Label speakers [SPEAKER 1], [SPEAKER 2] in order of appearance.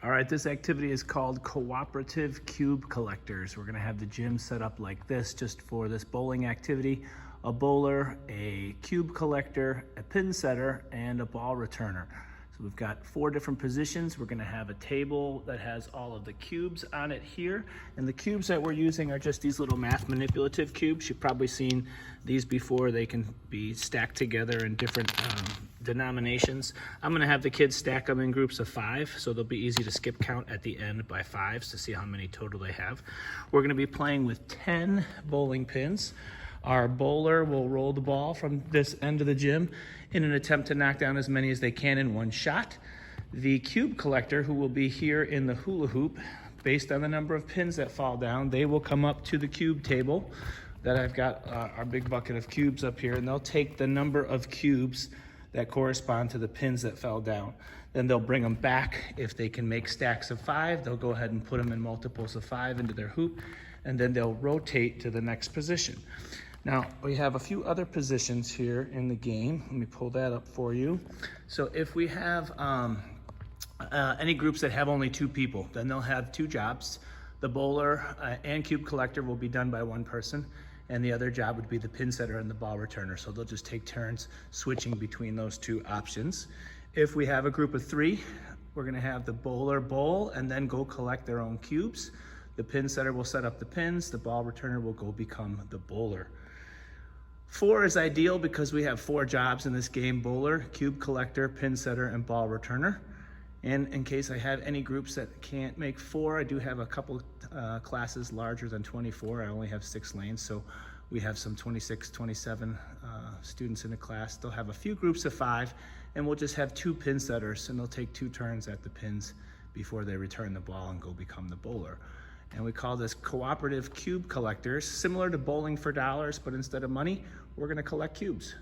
[SPEAKER 1] All right, this activity is called Cooperative Cube Collectors. We're gonna have the gym set up like this just for this bowling activity. A bowler, a cube collector, a pin setter, and a ball returner. So we've got 4 different positions. We're gonna have a table that has all of the cubes on it here. And the cubes that we're using are just these little math manipulative cubes. You've probably seen these before. They can be stacked together in different denominations. I'm gonna have the kids stack them in groups of 5, so they'll be easy to skip count at the end by 5s to see how many total they have. We're gonna be playing with 10 bowling pins. Our bowler will roll the ball from this end of the gym in an attempt to knock down as many as they can in one shot. The cube collector, who will be here in the hula hoop, based on the number of pins that fall down, they will come up to the cube table that I've got our big bucket of cubes up here, and they'll take the number of cubes that correspond to the pins that fell down. Then they'll bring them back. If they can make stacks of 5, they'll go ahead and put them in multiples of 5 into their hoop, and then they'll rotate to the next position. Now, we have a few other positions here in the game. Let me pull that up for you. So if we have any groups that have only 2 people, then they'll have 2 jobs. The bowler and cube collector will be done by 1 person, and the other job would be the pin setter and the ball returner. So they'll just take turns switching between those 2 options. If we have a group of 3, we're gonna have the bowler bowl and then go collect their own cubes. The pin setter will set up the pins, the ball returner will go become the bowler. 4 is ideal because we have 4 jobs in this game: bowler, cube collector, pin setter, and ball returner. And in case I have any groups that can't make 4, I do have a couple classes larger than 24. I only have 6 lanes, so we have some 26, 27 students in a class. They'll have a few groups of 5, and we'll just have 2 pin setters, and they'll take 2 turns at the pins before they return the ball and go become the bowler. And we call this Cooperative Cube Collectors, similar to bowling for dollars, but instead of money, we're gonna collect cubes.